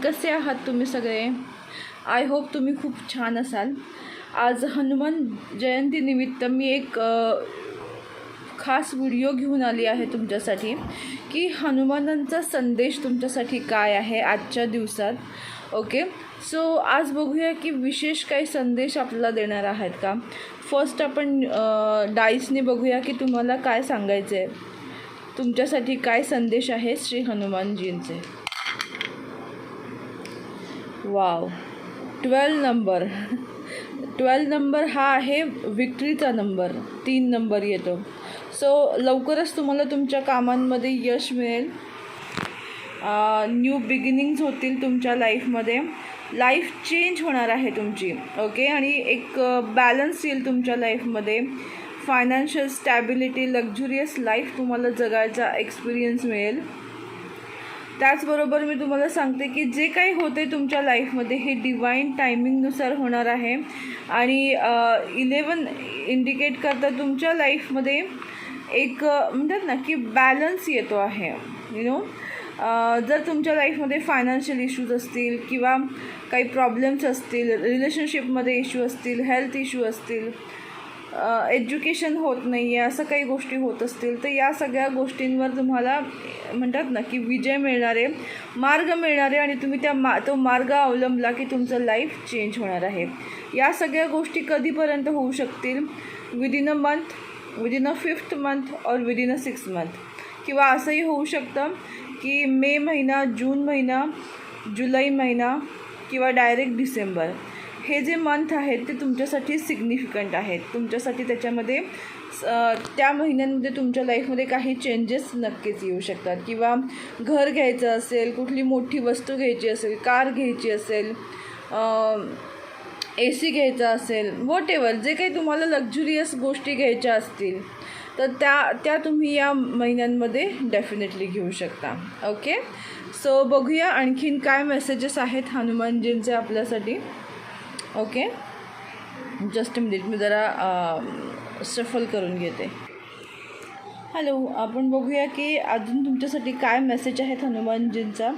कसे आहात तुम्ही सगळे? आय होप तुम्ही खूप छान असाल. आज हनुमान जयंतीनिमित्त मी एक खास व्हिडिओ घेऊन आली आहे तुमच्यासाठी की हनुमानांचा संदेश तुमच्यासाठी काय आहे आजच्या दिवसात. ओके, सो आज बघूया की विशेष काही संदेश आपल्याला देणार आहेत का. फर्स्ट आपण डाईसने बघूया की तुम्हाला काय सांगायचं आहे, तुमच्यासाठी काय संदेश आहे श्री हनुमानजींचे. वाव, 12 नंबर हा आहे विक्ट्रीचा नंबर. 3 नंबर येतो. सो लवकरच तुम्हाला तुमच्या कामांमध्ये यश मिळेल. न्यू बिगिनिंग्स होतील तुमच्या लाईफमध्ये. लाईफ चेंज होणार आहे तुमची. ओके, आणि एक बॅलन्स येईल तुमच्या लाईफमध्ये. फायनान्शियल स्टॅबिलिटी, लक्झुरियस लाईफ तुम्हाला जगायचा एक्सपिरियन्स मिळेल. त्याचबरोबर मी तुम्हाला सांगते की जे काही होते तुमच्या लाईफमध्ये हे डिवाईन टायमिंगनुसार होणार आहे. आणि 11 इंडिकेट करतं तुमच्या लाईफमध्ये एक म्हणतात ना की बॅलन्स येतो आहे. जर तुमच्या लाईफमध्ये फायनान्शियल इश्यूज असतील किंवा काही प्रॉब्लेम्स असतील, रिलेशनशिपमध्ये इश्यू असतील, हेल्थ इश्यू असतील, एज्युकेशन होत नाही आहे, असं काही गोष्टी होत असतील, तर या सगळ्या गोष्टींवर तुम्हाला म्हणतात ना की विजय मिळणारे, मार्ग मिळणारे, आणि तुम्ही तो मार्ग अवलंबला की तुमचं लाईफ चेंज होणार आहे. या सगळ्या गोष्टी कधीपर्यंत होऊ शकतील? Within a month, within a 5th month और विदिन अ 6th मंथ. किंवा असंही होऊ शकतं की मे महिना, जून महिना, जुलै महिना किंवा डायरेक्ट डिसेंबर. हे जे मंथ आहेत ते तुमच्यासाठी सिग्निफिकंट आहेत. तुमच्यासाठी त्याच्यामध्ये त्या महिन्यांमध्ये तुमच्या लाईफमध्ये काही चेंजेस नक्कीच येऊ शकतात. किंवा घर घ्यायचं असेल, कुठली मोठी वस्तू घ्यायची असेल, कार घ्यायची असेल, AC घ्यायचा असेल, व्हॉटेवर जे काही तुम्हाला लक्झुरियस गोष्टी घ्यायच्या असतील तर त्या तुम्ही या महिन्यांमध्ये डेफिनेटली घेऊ शकता. ओके, सो बघूया आणखीन काय मेसेजेस आहेत हनुमानजींचे आपल्यासाठी. ओके, जस्ट मिनिट, मी जरा सफल करून घेते. हॅलो, आपण बघूया की अजून तुमच्यासाठी काय मेसेज आहेत हनुमानजींचा.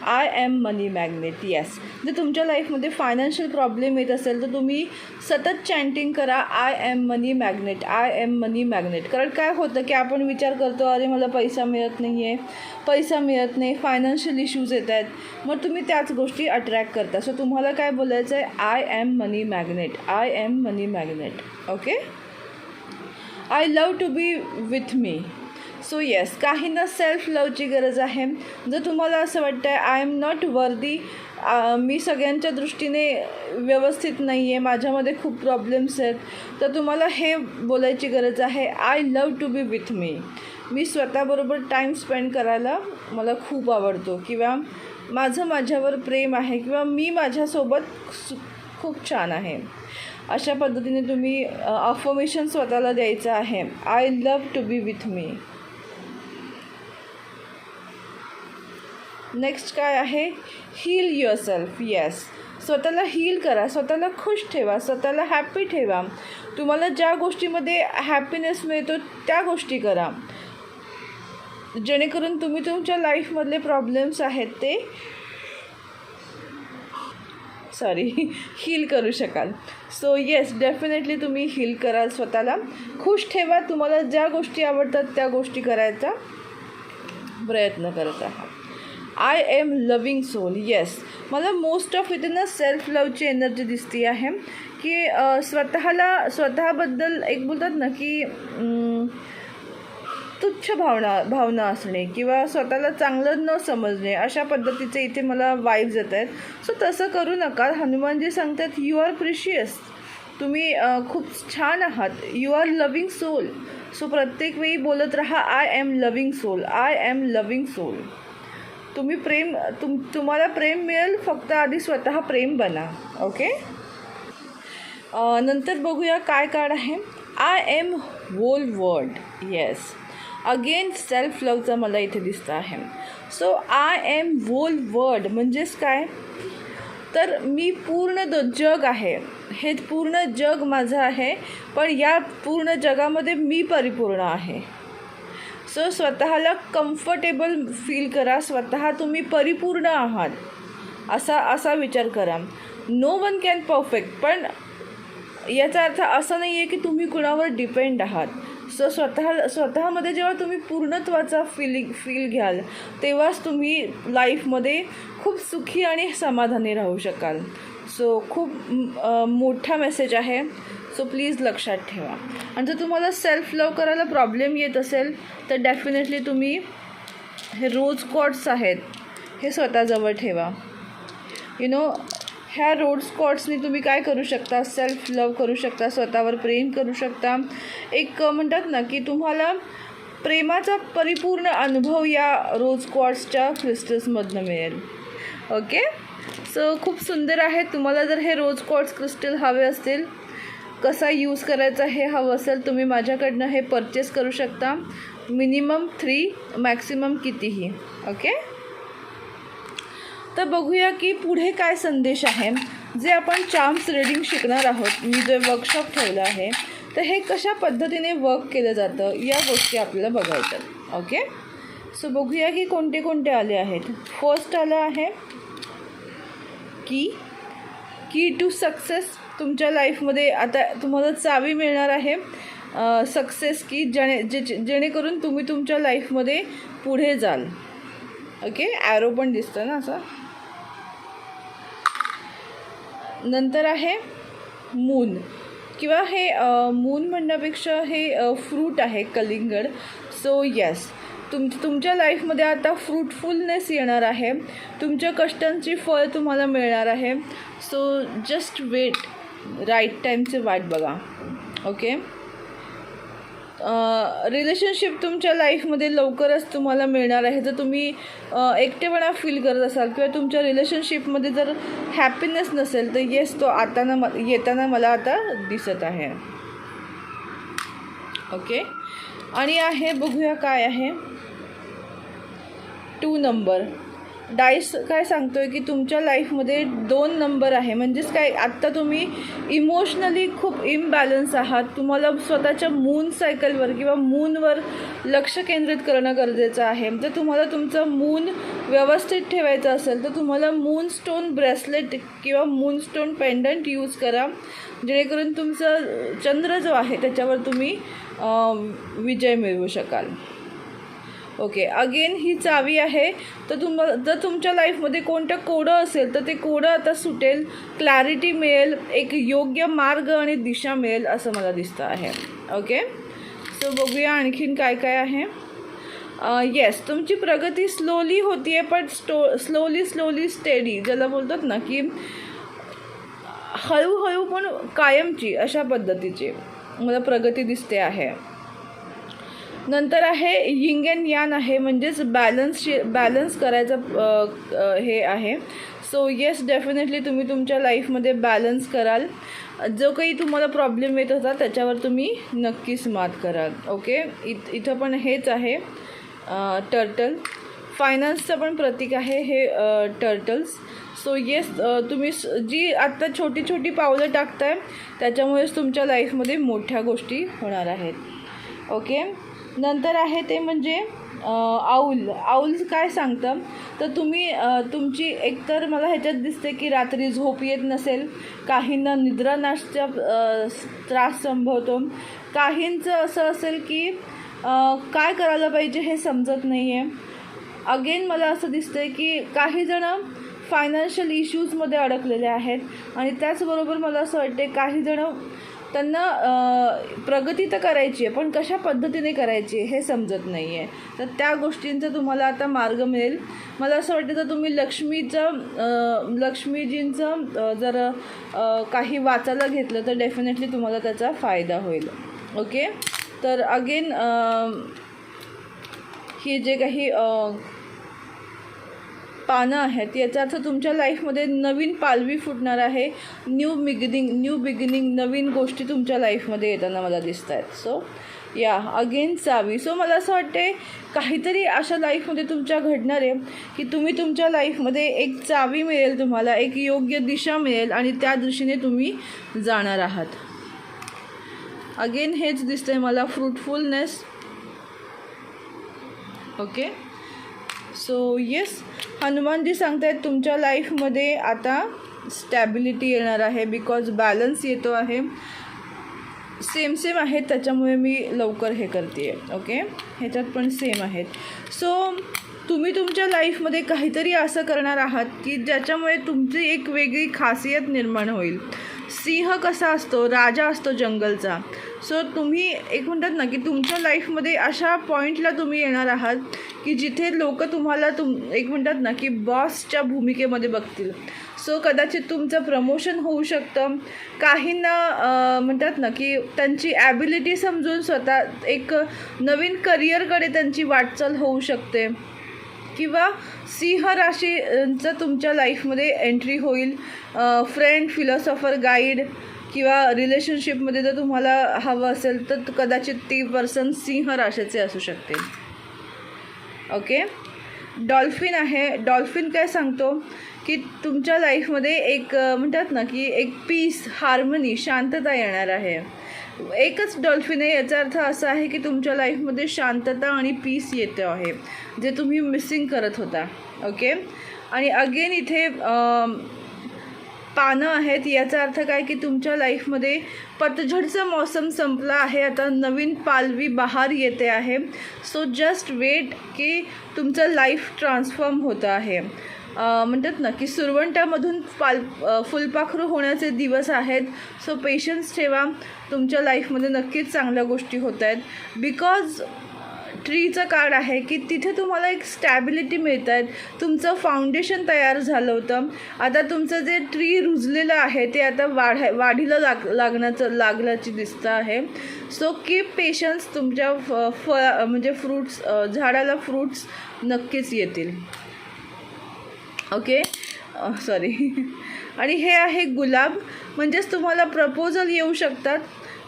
I am money magnet. Yes, जर तुमच्या लाईफमध्ये फायनान्शियल प्रॉब्लेम येत असेल तर तुम्ही सतत चॅन्टिंग करा, I am money magnet, I am money magnet. कारण काय होतं की आपण विचार करतो, अरे मला पैसा मिळत नाही आहे, पैसा मिळत नाही, फायनान्शियल इश्यूज येत आहेत, मग तुम्ही त्याच गोष्टी अट्रॅक्ट करता. सो तुम्हाला काय बोलायचं आहे? I am money magnet, I am money magnet. Okay, I love to be with me. So yes, काहींना सेल्फ लवची गरज आहे. जर तुम्हाला असं वाटतं आहे आय एम नॉट वर्दी, मी सगळ्यांच्या दृष्टीने व्यवस्थित नाही आहे, माझ्यामध्ये खूप प्रॉब्लेम्स आहेत, तर तुम्हाला हे बोलायची गरज आहे, I love to be with me. मी स्वतःबरोबर टाईम स्पेंड करायला मला खूप आवडतो, किंवा माझ्यावर प्रेम आहे, किंवा मी माझ्यासोबत खूप छान आहे. अशा पद्धतीने तुम्ही अफर्मेशन स्वतःला द्यायचं आहे, I love to be with me. Next काय आहे? Heal yourself. येस, स्वतःला हील करा, स्वतःला खुश ठेवा, स्वतःला हॅपी ठेवा. तुम्हाला ज्या गोष्टीमध्ये हॅपीनेस मिळतो त्या गोष्टी करा, जेणेकरून तुम्ही तुमच्या लाईफमधले प्रॉब्लेम्स आहेत ते हील करू शकाल. सो येस, डेफिनेटली तुम्ही हील कराल, स्वतःला खुश ठेवा, तुम्हाला ज्या गोष्टी आवडतात त्या गोष्टी करायचा प्रयत्न करत आहात. I am loving soul. Yes, मला मोस्ट ऑफ इथे ना सेल्फ लवची एनर्जी दिसती आहे की स्वतःबद्दल एक बोलतात ना की तुच्छ भावना असणे किंवा स्वतःला चांगलं न समजणे, अशा पद्धतीचे इथे मला वाईब्स येत आहेत. सो तसं करू नका. हनुमानजी सांगतात यू आर प्रिशियस, तुम्ही खूप छान आहात, you are loving soul. So प्रत्येक वेळी बोलत राहा, I am loving soul, I am loving soul. तुम्ही तुम्हाला प्रेम मिळेल, फक्त आधी स्वतः प्रेम बना. ओके, नंतर बघूया काय कार्ड आहे. I am whole world. Yes, again सेल्फ लवचा मला इथे दिसतं आहे. So I am whole world म्हणजेच काय, तर मी पूर्ण जग आहे, हे पूर्ण जग माझं आहे, पण या पूर्ण जगामध्ये मी परिपूर्ण आहे. सो स्वतःला कम्फर्टेबल फील करा, स्वतः तुम्ही परिपूर्ण आहात. असा असा विचार करा. नो वन कॅन परफेक्ट, पण याचा अर्थ असा नाही आहे की तुम्ही कुणावर डिपेंड आहात. सो स्वतःमध्ये जेव्हा तुम्ही पूर्णत्वाचा फील घ्याल तेव्हाच तुम्ही लाईफमध्ये खूप सुखी आणि समाधानी राहू शकाल. सो खूप मोठा मेसेज आहे. सो प्लीज लक्षात ठेवा. आणि जर तुम्हाला सेल्फ लव करायला प्रॉब्लेम येत असेल तर डेफिनेटली तुम्ही हे रोज क्वार्ट्स आहेत हे स्वतःजवळ ठेवा. ह्या रोज क्वार्ट्सनी तुम्ही काय करू शकता, सेल्फ लव करू शकता, स्वतःवर प्रेम करू शकता. एक म्हणतात ना की तुम्हाला प्रेमाचा परिपूर्ण अनुभव या रोज क्वार्ट्सच्या क्रिस्टल्समधनं मिळेल. ओके. सो खूप सुंदर आहे. तुम्हाला जर हे रोज क्वार्ट्स क्रिस्टल हवे असतील, कसा यूज करायचा हे हवं असेल, तुम्ही माझ्याकडनं हे परचेस करू शकता. मिनिमम 3, मॅक्सिमम कितीही. ओके. तर बघूया की पुढे काय संदेश आहे. जे आपण चार्म्स रीडिंग शिकणार आहोत, मी जे वर्कशॉप ठेवलं आहे, तर हे कशा पद्धतीने वर्क केलं जातं या गोष्टी आपल्याला बघायच्यात. ओके. सो बघूया की कोणते कोणते आले आहेत. फर्स्ट आलं आहे की टू सक्सेस. तुमच्या लाईफमध्ये आता तुम्हाला चावी मिळणार आहे सक्सेस की जेणेकरून तुम्ही तुमच्या लाईफमध्ये पुढे जाल. ओके. ॲरो पण दिसतं ना असं. नंतर आहे मून, किंवा हे मून म्हणण्यापेक्षा हे फ्रूट आहे, कलिंगड. सो येस, तुमच्या लाईफमध्ये आता फ्रूटफुलनेस येणार आहे. तुमच्या कष्टांची फळ तुम्हाला मिळणार आहे. सो जस्ट वेट, राईट टाईमची वाट बघा. ओके. रिलेशनशिप तुमच्या लाईफमध्ये लवकरच तुम्हाला मिळणार आहे. जर तुम्ही एकटेपणा फील करत असाल किंवा तुमच्या रिलेशनशिपमध्ये जर हॅपीनेस नसेल तर येस, तो येताना मला आता दिसत आहे. ओके. आणि आहे, बघूया काय आहे. 2 नंबर. डाईस काय सांगतो आहे की तुमच्या लाईफमध्ये 2 नंबर आहे. म्हणजेच काय, आत्ता तुम्ही इमोशनली खूप इम्बॅलन्स आहात. तुम्हाला स्वतःच्या मून सायकलवर किंवा मूनवर लक्ष केंद्रित करणं गरजेचं आहे. जर तुम्हाला तुमचं मून व्यवस्थित ठेवायचं असेल तर तुम्हाला मून स्टोन ब्रेसलेट किंवा मून स्टोन पेंडंट यूज करा, जेणेकरून तुमचं चंद्र जो आहे त्याच्यावर तुम्ही विजय मिळवू शकाल. ओके. अगेन ही चावी आहे. तर जर तुमच्या लाईफमध्ये कोणतं कोडं असेल तर ते कोडं आता सुटेल, क्लॅरिटी मिळेल, एक योग्य मार्ग आणि दिशा मिळेल असं मला दिसतं आहे. ओके. सो बघूया आणखीन काय काय आहे. येस, तुमची प्रगती स्लोली होती आहे, पण स्लोली स्टेडी, ज्याला बोलतात ना की हळूहळू पण कायमची, अशा पद्धतीची मला प्रगती दिसते आहे. नंतर आहे यिंग अँड यान आहे, म्हणजेच बॅलन्स करायचं हे आहे. सो येस, डेफिनेटली तुम्ही तुमच्या लाईफमध्ये बॅलन्स कराल. जो काही तुम्हाला प्रॉब्लेम येत होता त्याच्यावर तुम्ही नक्कीच मात कराल. ओके. इथं पण हेच आहे टर्टल. फायनान्सचं पण प्रतीक आहे हे टर्टल्स. सो येस, तुम्ही जी आत्ता छोटी छोटी पावलं टाकताय त्याच्यामुळेच तुमच्या लाईफमध्ये मोठ्या गोष्टी होणार आहेत. ओके. नंतर आहे ते म्हणजे आऊल काय सांगतं, तर तुम्ही तुमची एकतर मला ह्याच्यात दिसते की रात्री झोप येत नसेल, काहींना निद्रानाशचा त्रास संभवतो, काहींचं असं असेल की काय करायला पाहिजे हे समजत नाही आहे. अगेन मला असं दिसतं की काही जणं फायनान्शियल इश्यूजमध्ये अडकलेले आहेत आणि त्याचबरोबर मला असं वाटते काही जणं त्यांना प्रगती तर करायची आहे पण कशा पद्धतीने करायची हे समजत नाही आहे. तर त्या गोष्टींचा तुम्हाला आता मार्ग मिळेल. मला असं वाटतं तर तुम्ही लक्ष्मीजींचं जर काही वाचायला घेतलं तर डेफिनेटली तुम्हाला त्याचा फायदा होईल. ओके. तर अगेन ही जे काही पानं आहेत याचा अर्थ तुमच्या लाईफमध्ये नवीन पालवी फुटणार आहे. न्यू बिगिनिंग, नवीन गोष्टी तुमच्या लाईफमध्ये येताना मला दिसत आहेत. सो या अगेन चावी. सो मला असं वाटते काहीतरी अशा लाईफमध्ये तुमच्या घडणार आहे की तुम्ही तुमच्या लाईफमध्ये एक चावी मिळेल, तुम्हाला एक योग्य दिशा मिळेल आणि त्या दिशेने तुम्ही जाणार आहात. अगेन हेच दिसतंय मला, fruitfulness. Okay. So yes, Hanumanji सांगतायत तुमच्या लाईफमध्ये आता स्टॅबिलिटी येणार आहे, बिकॉज बॅलन्स येतो आहे. सेम आहेत, त्याच्यामुळे मी लवकर हे करते आहे. ओके, ह्याच्यात पण सेम आहेत. सो तुम्ही तुमच्या लाईफमध्ये काहीतरी असं करणार आहात की ज्याच्यामुळे तुमची एक वेगळी खासियत निर्माण होईल. सिंह कसा असतो, राजा असतो जंगलचा. सो तुम्ही एक म्हणतात ना की तुमच्या लाईफमध्ये अशा पॉईंटला तुम्ही येणार आहात की जिथे लोक तुम्हाला एक म्हणतात ना की बॉसच्या भूमिकेमध्ये बघतील. सो कदाचित तुमचं प्रमोशन होऊ शकतं. काहींना म्हणतात ना की त्यांची ॲबिलिटी समजून स्वतः एक नवीन करिअरकडे त्यांची वाटचाल होऊ शकते, किंवा सिंह राशीचं तुमच्या लाईफमध्ये एंट्री होईल. फ्रेंड, फिलॉसॉफर, गाईड किंवा रिलेशनशिपमध्ये जर तुम्हाला हवं असेल तर कदाचित ती पर्सन सिंह राशीचे असू शकते. ओके, डॉल्फिन आहे. डॉल्फिन काय सांगतो की तुमच्या लाईफमध्ये एक म्हणतात ना की एक पीस, हार्मनी, शांतता येणार आहे. एकच डॉल्फिन आहे, याचा अर्थ असा आहे की तुमच्या लाईफमध्ये शांतता आणि पीस येते आहे, जे तुम्ही मिसिंग करत होता. ओके, आणि अगेन इथे पानं आहेत. याचा अर्थ काय की तुमच्या लाईफमध्ये पतझडचा मौसम संपला आहे, आता नवीन पालवी बहार येते आहे. सो जस्ट वेट की तुमचं लाईफ ट्रान्सफॉर्म होतं आहे. म्हणतात ना की सुरवंटामधून फुलपाखरू होण्याचे दिवस आहेत. सो पेशन्स ठेवा, तुमच्या लाईफमध्ये नक्कीच चांगल्या गोष्टी होत आहेत. बिकॉज ट्रीचं कार्ड आहे की तिथे तुम्हाला एक स्टॅबिलिटी मिळत आहेत. तुमचं फाउंडेशन तयार झालं होतं, आता तुमचं जे ट्री रुजलेलं आहे ते आता वाढीला लागल्याची दिसतं आहे. सो कीप पेशन्स, तुमच्या म्हणजे फ्रूट्स, झाडाला फ्रूट्स नक्कीच येतील. Okay, sorry. आणि हे आहे गुलाब, म्हणजेच तुम्हाला प्रपोजल येऊ शकतात.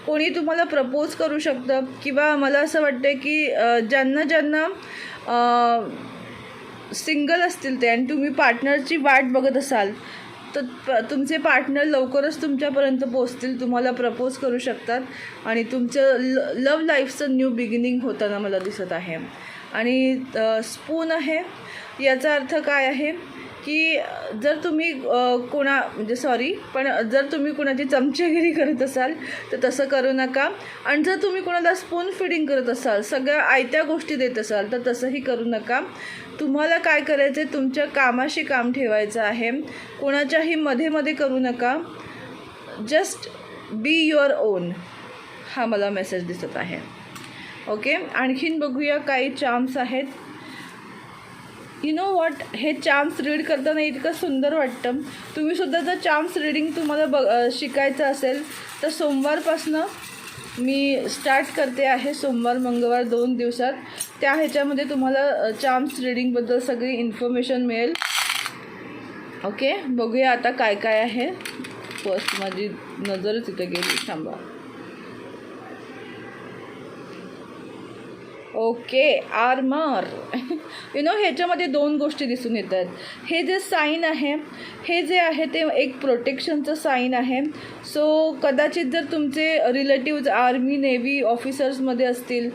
कोणी तुम्हाला प्रपोज करू शकतं, किंवा मला असं वाटतं की ज्यांना सिंगल असतील ते आणि तुम्ही पार्टनरची वाट बघत असाल तर तुमचे पार्टनर लवकरच तुमच्यापर्यंत पोचतील, तुम्हाला प्रपोज करू शकतात आणि तुमचं लव्ह लाईफचं न्यू बिगिनिंग होताना मला दिसत आहे. आणि स्पून आहे, याचा अर्थ काय आहे की जर तुम्ही जर तुम्ही कोणाची चमचेगिरी करत असाल तर तसं करू नका. आणि जर तुम्ही कोणाला स्पून फिडिंग करत असाल, सगळ्या आयत्या गोष्टी देत असाल तर तसंही करू नका. तुम्हाला काय करायचं आहे, तुमच्या कामाशी काम ठेवायचं आहे, कोणाच्याही मध्ये करू नका. जस्ट बी युअर ओन, हा मला मेसेज दिसत आहे. ओके, आणखीन बघूया काही चार्म्स आहेत. यू नो वॉट, हे चार्म्स रीड करताना इतकं सुंदर वाटतं. तुम्हीसुद्धा जर चार्म्स रीडिंग तुम्हाला शिकायचं असेल तर सोमवारपासनं मी स्टार्ट करते आहे. सोमवार मंगळवार 2 दिवसात त्या ह्याच्यामध्ये तुम्हाला चार्म्स रीडिंगबद्दल सगळी इन्फॉर्मेशन मिळेल. ओके, बघूया आता काय काय आहे. फर्स्ट माझी नजरच इथं गेली, थांबा. Okay, armour. यू नो, ह्याच्यामध्ये 2 गोष्टी दिसून येतात. हे जे साईन आहे, हे जे आहे ते एक प्रोटेक्शनचं साईन आहे. सो कदाचित जर तुमचे रिलेटिव्ज आर्मी, नेव्ही ऑफिसर्समध्ये असतील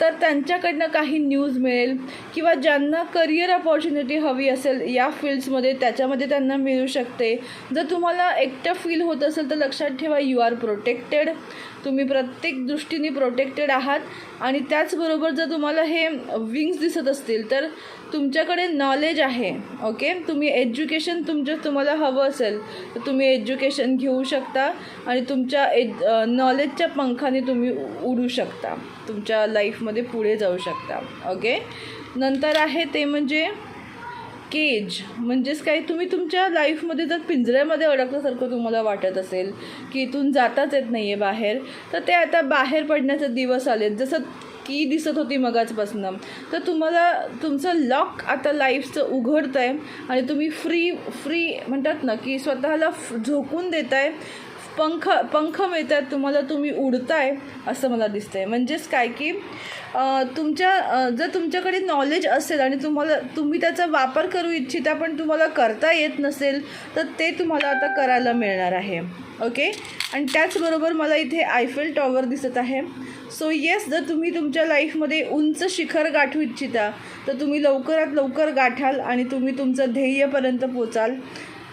तर त्यांच्याकडनं काही न्यूज मिळेल, किंवा ज्यांना करिअर अपॉर्च्युनिटी हवी असेल या फील्ड्समध्ये त्याच्यामध्ये त्यांना मिळू शकते. जर तुम्हाला एकटं फील होत असेल तर लक्षात ठेवा, यू आर प्रोटेक्टेड. तुम्ही प्रत्येक दृष्टीने प्रोटेक्टेड आहात. आणि त्याचबरोबर जर तुम्हाला हे विंग्स दिसत असतील तर तुमच्याकडे नॉलेज आहे. ओके, तुम्ही एज्युकेशन तुम्हाला हवं असेल तर तुम्ही एज्युकेशन घेऊ शकता आणि तुमच्या नॉलेजच्या पंखाने तुम्ही उडू शकता, तुमच्या लाईफमध्ये पुढे जाऊ शकता. ओके, नंतर आहे ते म्हणजे केज. म्हणजेच काय, तुम्ही तुमच्या लाईफमध्ये जर पिंजऱ्यामध्ये अडकल्यासारखं तुम्हाला वाटत असेल की इथून जाताच येत नाही आहे बाहेर, तर ते आता बाहेर पडण्याचे दिवस आलेत. जसं की दिसत होती मगाचपासनं, तर तुम्हाला तुमचं लॉक आता लाईफचं उघडतं आहे आणि तुम्ही फ्री म्हणतात ना की स्वतःला झोकून देत आहे. पंख मिळत आहेत तुम्हाला, तुम्ही उडताय असं मला दिसतं आहे. म्हणजेच काय की जर तुमच्याकडे नॉलेज असेल आणि तुम्ही त्याचा वापर करू इच्छिता पण तुम्हाला करता येत नसेल तर ते तुम्हाला आता करायला मिळणार आहे. ओके, आणि त्याचबरोबर मला इथे आयफेल टॉवर दिसत आहे. सो येस, जर तुम्ही तुमच्या लाईफमध्ये उंच शिखर गाठू इच्छिता तर तुम्ही लवकरात लवकर गाठाल आणि तुम्ही तुमचं ध्येयपर्यंत पोचाल.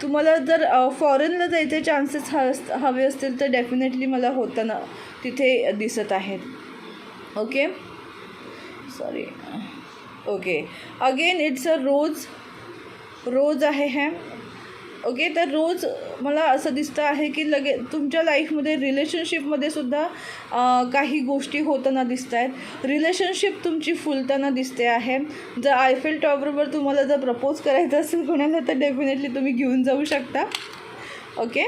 तुम्हाला जर फॉरेनला जायचे चान्सेस हवे असतील तर डेफिनेटली मला होताना तिथे दिसत आहेत. Okay, sorry. Okay, again it's a rose आहे हे. ओके, तर रोज मला असं दिसतं आहे की तुमच्या लाईफमध्ये रिलेशनशिपमध्ये सुद्धा काही गोष्टी होताना दिसत आहेत. रिलेशनशिप तुमची फुलताना दिसते आहे. जर आयफेल टॉवरवर तुम्हाला जर प्रपोज करायचं असेल कोणाला तर डेफिनेटली तुम्ही घेऊन जाऊ शकता. ओके,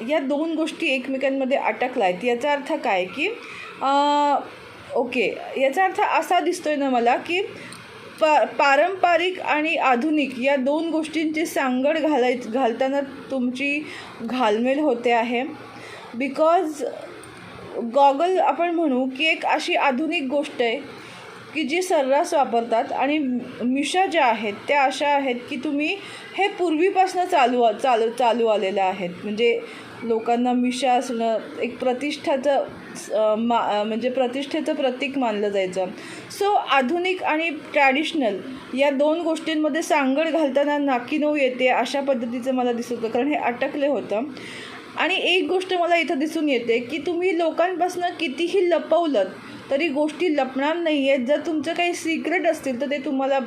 या 2 गोष्टी एकमेकांमध्ये अटकला आहेत. याचा अर्थ काय की ओके, याचा अर्थ असा दिसतोय ना मला की पारंपरिक आणि आधुनिक या 2 गोष्टींची सांगड घालताना तुमची घालमेल होते आहे. बिकॉज गॉगल आपण म्हणू की एक अशी आधुनिक गोष्ट आहे की जी सर्रास वापरतात आणि मिशा ज्या आहेत त्या अशा आहेत की तुम्ही हे पूर्वीपासून चालू आलेलं आहेत. म्हणजे लोकांना मिशा असणं एक प्रतिष्ठाचं म्हणजे प्रतिष्ठेचं प्रतीक मानलं जायचं. सो आधुनिक आणि ट्रॅडिशनल या 2 गोष्टींमध्ये सांगड घालताना नाकीनऊ येते अशा पद्धतीचं मला दिसत होतं, कारण हे अटकले होतं. आणि एक गोष्ट मला इथं दिसून येते की तुम्ही लोकांपासून कितीही लपवलं तरी गोष्टी लपणार नाही आहेत. जर तुमचं काही सिक्रेट असतील तर ते तुम्हाला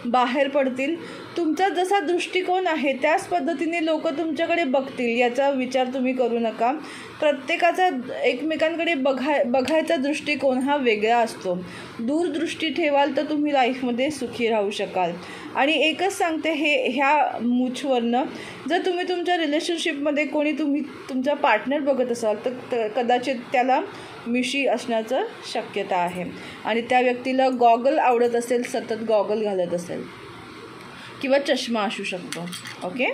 बाहेर पडतील. तुमचा जसा दृष्टिकोन आहे त्याच पद्धतीने लोक तुमच्याकडे बघतील याचा विचार तुम्ही करू नका. प्रत्येकाचा एकमेकांकडे बघायचा दृष्टिकोन हा वेगळा असतो. दूरदृष्टी ठेवाल तर तुम्ही लाईफमध्ये सुखी राहू शकाल. आणि एकच सांगते ह्या मूछवरनं, जर तुम्ही तुमच्या रिलेशनशिपमध्ये कोणी तुमचा पार्टनर बघत असाल तर कदाचित त्याला मिशी असण्याचं शक्यता आहे आणि त्या व्यक्तीला गॉगल आवडत असेल, सतत गॉगल घालत असेल किंवा चष्मा असू शकतो. ओके,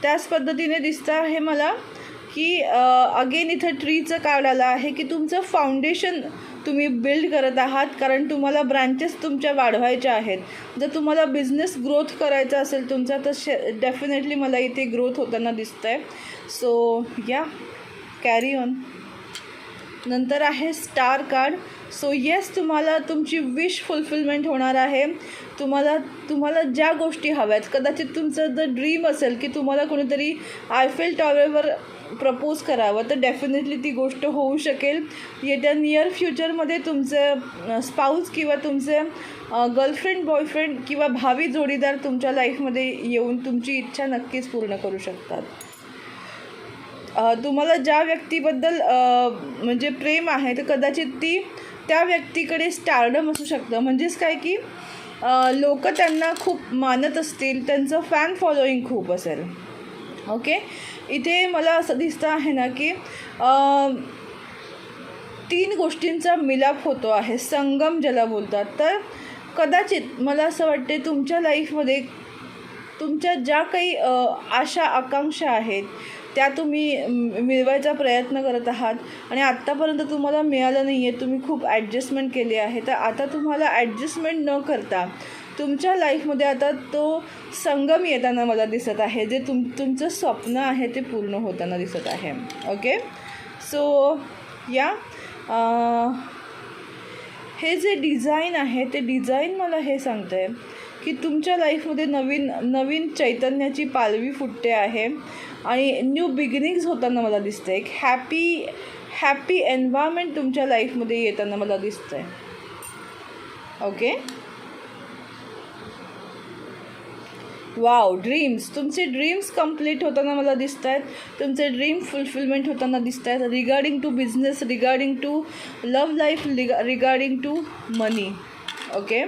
त्याच पद्धतीने दिसतं आहे मला की अगेन इथं ट्रीचं कार्ड आलं आहे की तुमचं फाउंडेशन तुम्ही बिल्ड करत आहात, कारण तुम्हाला ब्रांचेस तुमच्या वाढवायच्या आहेत. जर तुम्हाला बिझनेस ग्रोथ करायचा असेल तुमचा तर डेफिनेटली मला इथे ग्रोथ होताना दिसतं आहे. सो या, कॅरी ऑन. नंतर आहे स्टार कार्ड. सो येस, तुम्हाला तुमची विश फुलफिलमेंट होणार आहे. तुम्हाला ज्या गोष्टी हव्या आहेत, कदाचित तुमचं जर ड्रीम असेल की तुम्हाला कोणीतरी आयफेल टॉवरवर प्रपोज करावं तर डेफिनेटली ती गोष्ट होऊ शकेल. येत्या नियर फ्युचरमध्ये तुमचं स्पाऊस किंवा तुमचे गर्लफ्रेंड, बॉयफ्रेंड किंवा भावी जोडीदार तुमच्या लाईफमध्ये येऊन तुमची इच्छा नक्कीच पूर्ण करू शकतात. तुम्हाला ज्या व्यक्तीबद्दल म्हणजे प्रेम आहे तर कदाचित त्या व्यक्तीकडे स्टारडम असू शकतं. म्हणजेच काय की लोक त्यांना खूप मानत असतील, त्यांचं फॅन फॉलोईंग खूप असेल. ओके, इथे मला असं दिसतं आहे ना की 3 गोष्टींचा मिलाप होतो आहे, संगम ज्याला बोलतात. तर कदाचित मला असं वाटते तुमच्या लाईफमध्ये तुमच्या ज्या काही आशा आकांक्षा आहेत त्या तुम्ही मिळवायचा प्रयत्न करत आहात आणि आत्तापर्यंत तुम्हाला मिळालं नाही आहे. तुम्ही खूप ॲडजस्टमेंट केली आहे, तर आता तुम्हाला ॲडजस्टमेंट न करता तुमच्या लाईफमध्ये आता तो संगम येताना मला दिसत आहे. जे तुमचं स्वप्न आहे ते पूर्ण होताना दिसत आहे. ओके, सो या, हे जे डिझाईन आहे ते डिझाईन मला हे सांगतं आहे की तुमच्या लाईफमध्ये नवीन चैतन्याची पालवी फुटते आहे आणि न्यू बिगिनिंग्स होताना मला दिसतं आहे. एक हॅपी एन्व्हायरमेंट तुमच्या लाईफमध्ये येताना मला दिसतं आहे. ओके, वाव, ड्रीम्स, तुमचे ड्रीम्स कंप्लीट होताना मला दिसत आहेत. तुमचे ड्रीम फुलफिलमेंट होताना दिसत आहेत regarding to business, regarding to love life, regarding to money. Okay,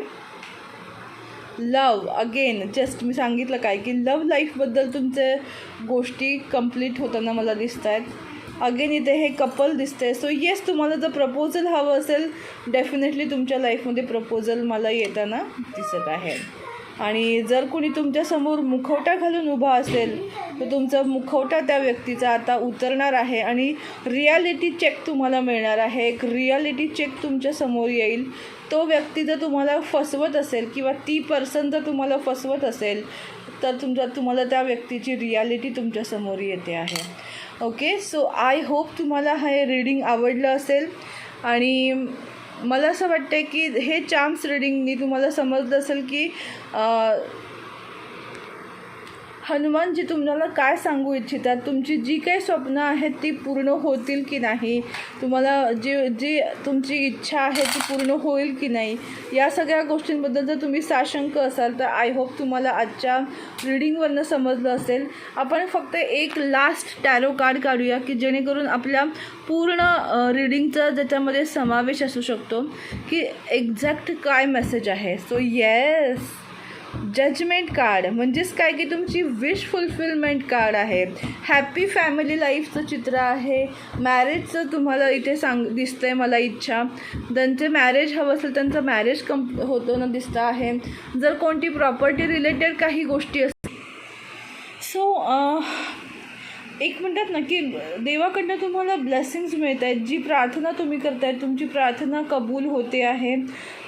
love, again just मी सांगितलं काय की लव्ह लाईफबद्दल तुमचे गोष्टी कंप्लीट होताना मला दिसत आहेत. अगेन इथे हे कपल दिसते. सो येस, तुम्हाला जर प्रपोजल हवं असेल डेफिनेटली तुमच्या लाईफमध्ये प्रपोजल मला येताना दिसत आहे. आणि जर कोणी तुमच्यासमोर मुखवटा घालून उभा असेल तर तुमचा मुखवटा त्या व्यक्तीचा आता उतरणार आहे आणि रियालिटी चेक तुम्हाला मिळणार आहे. एक रियालिटी चेक तुमच्यासमोर येईल. तो व्यक्ती जर तुम्हाला फसवत असेल किंवा ती पर्सन जर तुम्हाला फसवत असेल तर तुम्हाला त्या व्यक्तीची रियालिटी तुमच्यासमोर येते आहे. ओके, सो आय होप तुम्हाला हे रीडिंग आवडलं असेल. आणि मला असं वाटतं की हे चार्म्स रिडिंगनी तुम्हाला समजलं असेल की हनुमानजी तुम्हाला काय सांगू इच्छितात, तुमची जी काही स्वप्न आहेत ती पूर्ण होतील की नाही, तुम्हाला जी तुमची इच्छा आहे ती पूर्ण होईल की नाही, या सगळ्या गोष्टींबद्दल जर तुम्ही साशंक असाल तर आय होप तुम्हाला आजच्या रीडिंगवरनं समजलं असेल. आपण फक्त एक लास्ट टॅरो कार्ड काढूया की जेणेकरून आपल्या पूर्ण रीडिंगचा ज्याच्यामध्ये समावेश असू शकतो की एक्झॅक्ट काय मेसेज आहे. सो येस, जजमेंट कार्ड म्हणजेच काय की तुमची विश फुलफिलमेंट कार्ड आहे. हॅपी फॅमिली लाईफचं चित्र आहे. मॅरेजचं तुम्हाला इथे दिसतंय मला इच्छा. ज्यांचे मॅरेज हवं असेल त्यांचं मॅरेज होताना दिसतं आहे. जर कोणती प्रॉपर्टी रिलेटेड काही गोष्टी असतील. सो एक म्हणतात ना की देवाकडनं तुम्हाला ब्लेसिंग्स मिळत आहेत. जी प्रार्थना तुम्ही करताय तुमची प्रार्थना कबूल होते आहे.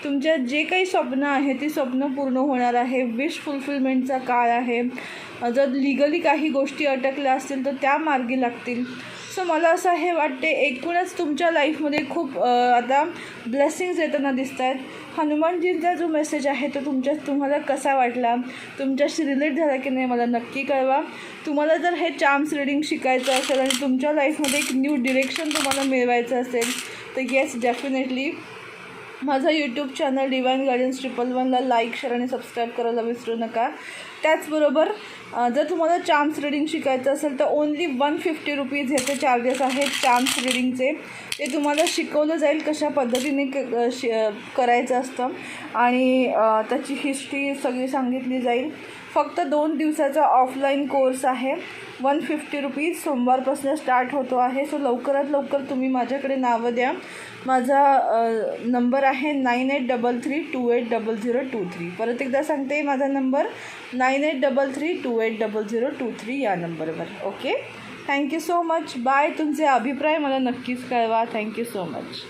तुमच्या जे काही स्वप्न आहे ती स्वप्न पूर्ण होणार आहे. विश फुलफिलमेंटचा काळ आहे. जर लिगली काही गोष्टी अटकल्या असतील तर त्या मार्गी लागतील. सो मला असं हे वाटते एकूणच तुमच्या लाईफमध्ये खूप आता ब्लेसिंग्स येताना दिसत आहेत. हनुमानजींचा जो मेसेज आहे तो तुम्हाला कसा वाटला, तुमच्याशी रिलेट झाला की नाही मला नक्की कळवा. तुम्हाला जर हे चार्म्स रिडिंग शिकायचं असेल आणि तुमच्या लाईफमध्ये एक न्यू डिरेक्शन तुम्हाला मिळवायचं असेल तर येस डेफिनेटली माझा यूट्यूब चॅनल डिवाइन गायडन्स 111ला लाईक, शेअर आणि सबस्क्राईब करायला विसरू नका. त्याचबरोबर जर तुम्हाला चार्म्स रिडिंग शिकायचं असेल तर ओन्ली 150 रुपीज ह्याचे चार्जेस आहेत चार्म्स रिडिंगचे. ते तुम्हाला शिकवलं जाईल कशा पद्धतीने करायचं असतं आणि त्याची हिस्ट्री सगळी सांगितली जाईल. फक्त 2 दिवसाचा ऑफलाईन कोर्स आहे. 150 रुपीज सोमवारपासून स्टार्ट होतो आहे. सो लवकरात लवकर तुम्ही माझ्याकडे नावं द्या. माझा नंबर आहे 9833280023. परत एकदा सांगते माझा नंबर 9833280023 या नंबरवर. Okay, thank you so much. Bye. तुमचे अभिप्राय मला नक्कीच कळवा. Thank you so much.